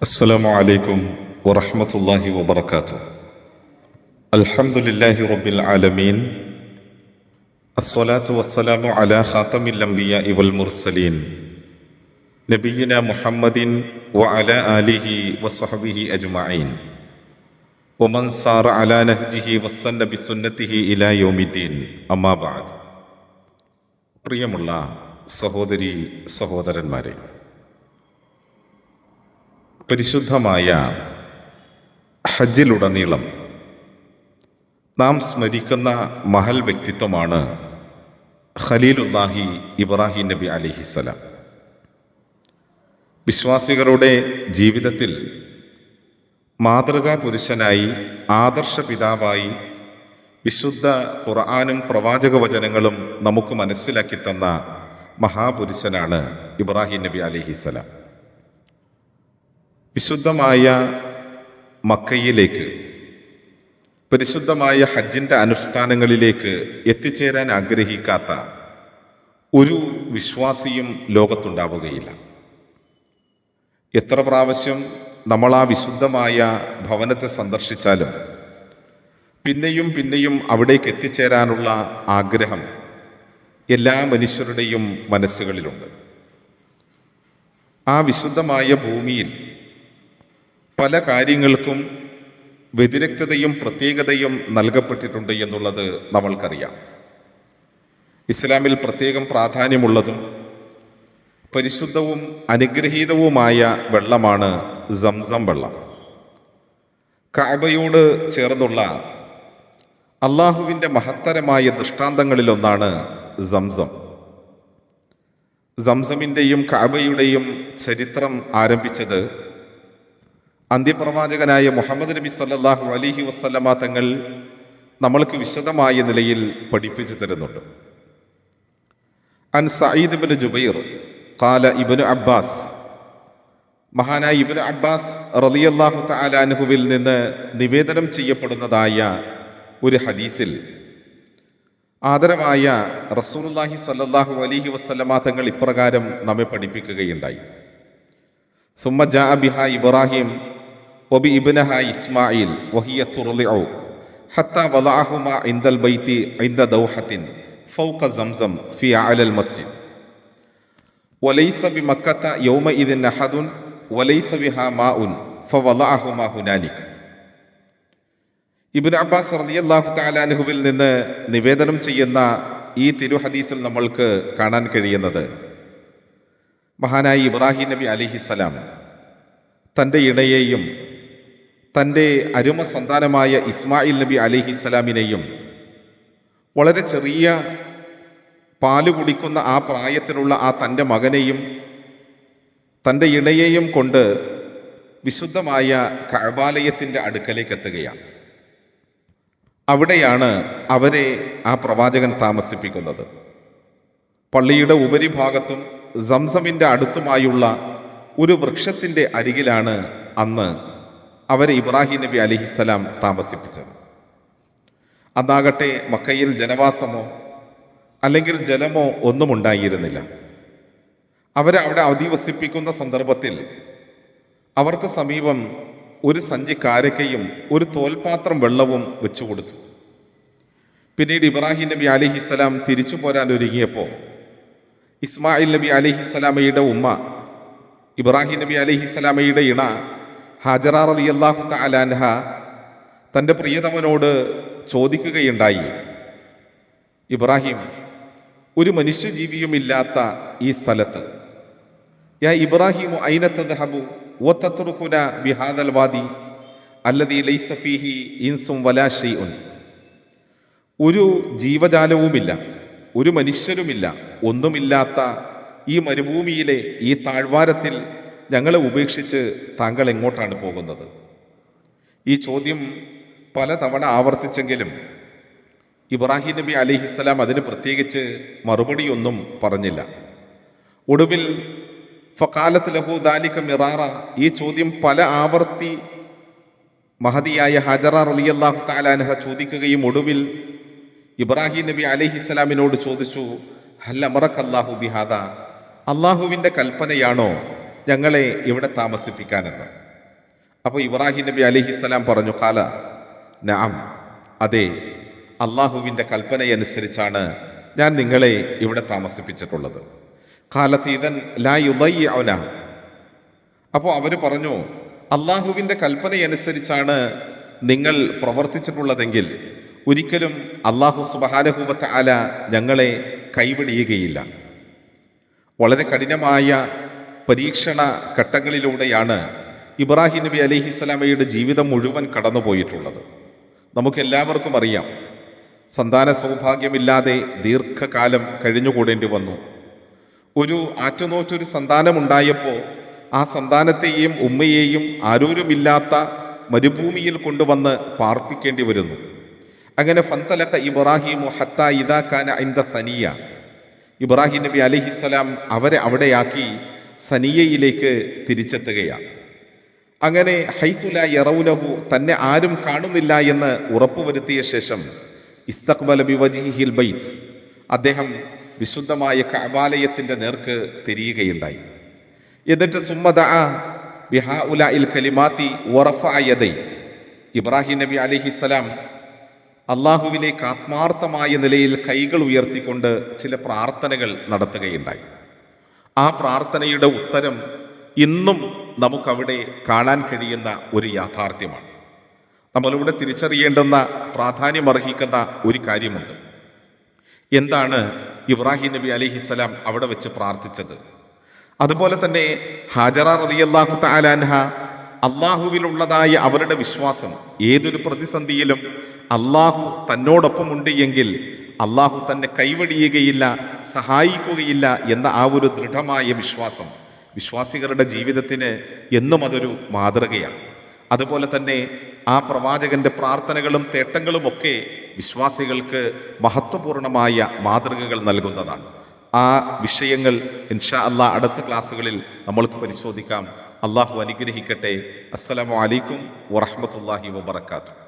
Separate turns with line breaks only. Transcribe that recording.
السلام عليكم ورحمة الله وبركاته. الحمد لله رب العالمين. الصلاة والسلام على خاتم الأنبياء والمرسلين نبينا محمد وعلى آله وصحبه أجمعين ومن سار على نهجه واستنى بسنته إلى يوم الدين. أما بعد. പ്രിയമുള്ള സഹോദരി സഹോദരന്മാരെ, പരിശുദ്ധമായ ഹജ്ജിലുടനീളം നാം സ്മരിക്കുന്ന മഹൽ വ്യക്തിത്വമാണ് ഖലീലുല്ലാഹി ഇബ്രാഹിം നബി അലൈഹിസ്സലാം. വിശ്വാസികളുടെ ജീവിതത്തിൽ മാതൃകാ പുരുഷനായി, ആദർശ പിതാവായി വിശുദ്ധ ഖുർആനും പ്രവാചക വചനങ്ങളും നമുക്ക് മനസ്സിലാക്കി തന്ന മഹാപുരുഷനാണ് ഇബ്രാഹിം നബി അലൈഹിസ്സലാം. വിശുദ്ധമായ മക്കയിലേക്ക്, പരിശുദ്ധമായ ഹജ്ജിൻ്റെ അനുഷ്ഠാനങ്ങളിലേക്ക് എത്തിച്ചേരാൻ ആഗ്രഹിക്കാത്ത ഒരു വിശ്വാസിയും ലോകത്തുണ്ടാവുകയില്ല. എത്ര പ്രാവശ്യം നമ്മൾ ആ വിശുദ്ധമായ ഭവനത്തെ സന്ദർശിച്ചാലും പിന്നെയും പിന്നെയും അവിടേക്ക് എത്തിച്ചേരാനുള്ള ആഗ്രഹം എല്ലാ മനുഷ്യരുടെയും മനസ്സുകളിലുണ്ട്. ആ വിശുദ്ധമായ ഭൂമിയിൽ പല കാര്യങ്ങൾക്കും വ്യതിരക്തതയും പ്രത്യേകതയും നൽകപ്പെട്ടിട്ടുണ്ട് എന്നുള്ളത് നമ്മൾക്കറിയാം. ഇസ്ലാമിൽ പ്രത്യേകം പ്രാധാന്യമുള്ളതും പരിശുദ്ധവും അനുഗ്രഹീതവുമായ വെള്ളമാണ് സംസം വെള്ളം. കഅബയോട് ചേർന്നുള്ള അള്ളാഹുവിൻ്റെ മഹത്തരമായ ദൃഷ്ടാന്തങ്ങളിലൊന്നാണ് സംസം. സംസമിൻ്റെയും കഅബയുടെയും ചരിത്രം ആരംഭിച്ചത് അന്ത്യപ്രവാചകനായ മുഹമ്മദ് നബി സല്ലല്ലാഹു അലൈഹി വസല്ലമ തങ്ങൾ നമ്മൾക്ക് വിശദമായ നിലയിൽ പഠിപ്പിച്ചു തരുന്നുണ്ട്. അൻ സഈദ് ഇബ്നു ജുബൈർ ഖാല ഇബ്നു അബ്ബാസ്, മഹാനായ ഇബ്നു അബ്ബാസ് റളിയല്ലാഹു തആല അൻഹുവിൽ നിന്ന് നിവേദനം ചെയ്യപ്പെടുന്നതായ ഒരു ഹദീസിൽ ആദരവായ റസൂലുള്ളാഹി സല്ലല്ലാഹു അലൈഹി വസല്ലമ തങ്ങൾ ഇപ്രകാരം നമ്മെ പഠിപ്പിക്കുകയുണ്ടായി. സുമ്മ ജാഅ ബിഹാ ഇബ്രാഹിം വബി ഇബ്നഹാ ഇസ്മായിൽ വഹിയ തുർളിഉ ഹത്താ വളഅഹുമാ ഇൻദൽ ബൈത്തി ഇൻദ ദൗഹത്തിൻ ഫൗക സംസം ഫി അലൽ മസ്ജിദ് വലൈസ ബിമക്കത യൗമഇദിൻ അഹദുൻ വലൈസ ബിഹാ മാഉൻ ഫവളഅഹുമാ ഹുനാലിക. ഇബ്നു അബ്ബാസ് റളിയല്ലാഹു തആല അൻഹുവിൽ നിന്ന് നിവേദനം ചെയ്യുന്ന ഈ തിരുഹദീസിൽ നമ്മൾക്ക് കാണാൻ കഴിയുന്നത് മഹാനായ ഇബ്രാഹിം നബി അലൈഹിസ്സലാം തൻ്റെ ഇണയെയും തൻ്റെ അരുമ സന്താനമായ ഇസ്മായിൽ നബി അലൈഹിസ്സലാമിനെയും വളരെ ചെറിയ പാല് കുടിക്കുന്ന ആ പ്രായത്തിലുള്ള ആ തൻ്റെ മകനെയും തൻ്റെ ഇണയെയും കൊണ്ട് വിശുദ്ധമായ കഅബാലയത്തിൻ്റെ അടുക്കലേക്ക് എത്തുകയാണ്. അവിടെയാണ് അവരെ ആ പ്രവാചകൻ താമസിപ്പിക്കുന്നത്. പള്ളിയുടെ ഉപരിഭാഗത്തും സംസമിൻ്റെ അടുത്തുമായുള്ള ഒരു വൃക്ഷത്തിൻ്റെ അരികിലാണ് അന്ന് അവരെ ഇബ്രാഹിം നബി അലൈഹിസ്സലാം താമസിപ്പിച്ചത്. അന്നാകട്ടെ മക്കയിൽ ജനവാസമോ അല്ലെങ്കിൽ ജലമോ ഒന്നും ഉണ്ടായിരുന്നില്ല. അവരെ അവിടെ അധിവസിപ്പിക്കുന്ന സന്ദർഭത്തിൽ അവർക്ക് സമീപം ഒരു സഞ്ചി കാരക്കയും ഒരു തോൽപാത്രം വെള്ളവും വെച്ചു കൊടുത്തു. പിന്നീട് ഇബ്രാഹിം നബി അലൈഹിസ്സലാം തിരിച്ചു പോരാൻ ഒരുങ്ങിയപ്പോൾ ഇസ്മായിൽ നബി അലൈഹിസ്സലാമയുടെ ഉമ്മ, ഇബ്രാഹിം നബി അലൈഹിസ്സലാമയുടെ ഇണ ഹാജറ റളിയല്ലാഹു തആല അൻഹ തൻ്റെ പ്രിയതമനോട് ചോദിക്കുകയുണ്ടായി, ഇബ്രാഹിം, ഒരു മനുഷ്യജീവിയുമില്ലാത്ത ഈ സ്ഥലത്ത്, യാ ഇബ്രാഹിമു ഐന തദ്ഹബു വതത്റുകുന ബിഹാദൽ വാദി അല്ലദീ ലൈസ ഫീഹി ഇൻസും വലാ ശൈഉൻ, ഒരു ജീവജാലവുമില്ല, ഒരു മനുഷ്യരുമില്ല, ഒന്നുമില്ലാത്ത ഈ മരുഭൂമിയിലെ ഈ താഴ്വാരത്തിൽ ഞങ്ങളെ ഉപേക്ഷിച്ച് താങ്കൾ എങ്ങോട്ടാണ് പോകുന്നത്? ഈ ചോദ്യം പലതവണ ആവർത്തിച്ചെങ്കിലും ഇബ്രാഹിം നബി അലൈഹിസ്സലാം അതിന് പ്രത്യേകിച്ച് മറുപടിയൊന്നും പറഞ്ഞില്ല. ഒടുവിൽ ഫഖാലത്ത് ലഹു ദാലിക മിറാറ, ഈ ചോദ്യം പല ആവർത്തി മഹദിയായ ഹാജറ റളിയല്ലാഹു തആല അൻഹ ചോദിക്കുകയും ഒടുവിൽ ഇബ്രാഹിം നബി അലൈഹിസ്സലാമിനോട് ചോദിച്ചു, ഹൽ അമറക്കല്ലാഹു ബിഹാദ, അള്ളാഹുവിൻ്റെ കൽപ്പനയാണോ ഞങ്ങളെ ഇവിടെ താമസിപ്പിക്കാനെന്ന്? അപ്പോൾ ഇബ്രാഹിം നബി അലൈഹിസ്സലാം പറഞ്ഞു, ഖാല നഅം, അതെ, അള്ളാഹുവിൻ്റെ കൽപ്പനയനുസരിച്ചാണ് ഞാൻ നിങ്ങളെ ഇവിടെ താമസിപ്പിച്ചിട്ടുള്ളത്. ഖാലത്ത് ഇദൻ ലാ യുദയ്യിഉനാ, അപ്പോൾ അവർ പറഞ്ഞു, അള്ളാഹുവിൻ്റെ കൽപ്പനയനുസരിച്ചാണ് നിങ്ങൾ പ്രവർത്തിച്ചിട്ടുള്ളതെങ്കിൽ ഒരിക്കലും അള്ളാഹു സുബ്ഹാനഹു വ തആല ഞങ്ങളെ കൈവിടിയുകയില്ല. വളരെ കഠിനമായ പരീക്ഷണ ഘട്ടങ്ങളിലൂടെയാണ് ഇബ്രാഹിം നബി അലൈഹിസ്സലാമയുടെ ജീവിതം മുഴുവൻ കടന്നുപോയിട്ടുള്ളത്. നമുക്കെല്ലാവർക്കും അറിയാം, സന്താന സൗഭാഗ്യമില്ലാതെ ദീർഘകാലം കഴിഞ്ഞുകൂടേണ്ടി വന്നു. ഒരു ആറ്റുനോറ്റൊരു സന്താനമുണ്ടായപ്പോൾ ആ സന്താനത്തെയും ഉമ്മയെയും ആരോരുമില്ലാത്ത മരുഭൂമിയിൽ കൊണ്ടുവന്ന് പാർപ്പിക്കേണ്ടി വരുന്നു. അങ്ങനെ ഫന്തലക ഇബ്രാഹിമു ഹത്താ ഇദാ കാന ഇൻദ സനിയ, ഇബ്രാഹിം നബി അലൈഹിസ്സലാം അവരെ അവിടെയാക്കി സനിയയിലേക്ക് തിരിച്ചെത്തുകയാണ്. അങ്ങനെ ഹൈസു ലാ യറൗനഹു, തന്നെ ആരും കാണുന്നില്ല എന്ന് ഉറപ്പുവരുത്തിയ ശേഷം ഇസ്തഖ്ബല ബിവജ്ഹിഹിൽ ബൈത്ത്, അദ്ദേഹം വിശുദ്ധമായ കഅബാലയത്തിൻ്റെ നേർക്ക് തിരിയുകയുണ്ടായി. എന്നിട്ട് സുമ്മ ദഅ ബിഹാഉലാഇൽ കലിമാത്തി വറഫഅ യദൈ, ഇബ്രാഹിം നബി അലൈഹിസ്സലാം അള്ളാഹുവിലേക്ക് ആത്മാർത്ഥമായ നിലയിൽ കൈകൾ ഉയർത്തിക്കൊണ്ട് ചില പ്രാർത്ഥനകൾ നടത്തുകയുണ്ടായി. ആ പ്രാർത്ഥനയുടെ ഉത്തരം ഇന്നും നമുക്കവിടെ കാണാൻ കഴിയുന്ന ഒരു യാഥാർത്ഥ്യമാണ്. നമ്മളിവിടെ തിരിച്ചറിയേണ്ടുന്ന പ്രാധാന്യമർഹിക്കുന്ന ഒരു കാര്യമുണ്ട്. എന്താണ് ഇബ്രാഹിം നബി അലൈഹിസ്സലാം അവിടെ വെച്ച് പ്രാർത്ഥിച്ചത്? അതുപോലെ തന്നെ ഹാജറ റളിയല്ലാഹു തആല അൻഹ അള്ളാഹുവിലുള്ളതായ അവരുടെ വിശ്വാസം, ഏതൊരു പ്രതിസന്ധിയിലും അള്ളാഹു തന്നോടൊപ്പമുണ്ട് എങ്കിൽ അള്ളാഹു തന്നെ കൈവടിയുകയില്ല, സഹായിക്കുകയില്ല എന്ന ആ ഒരു ദൃഢമായ വിശ്വാസം വിശ്വാസികളുടെ ജീവിതത്തിന് എന്നും അതൊരു മാതൃകയാണ്. അതുപോലെ തന്നെ ആ പ്രവാചകന്റെ പ്രാർത്ഥനകളും തേട്ടങ്ങളുമൊക്കെ വിശ്വാസികൾക്ക് മഹത്വപൂർണമായ മാതൃകകൾ നൽകുന്നതാണ്. ആ വിഷയങ്ങൾ ഇൻഷാ അല്ലാഹ് അടുത്ത ക്ലാസ്സുകളിൽ നമ്മൾക്ക് പരിശോധിക്കാം. അള്ളാഹു അനുഗ്രഹിക്കട്ടെ. അസ്സലാമു അലൈക്കും വറഹ്മത്തുള്ളാഹി വബറകാതുഹു.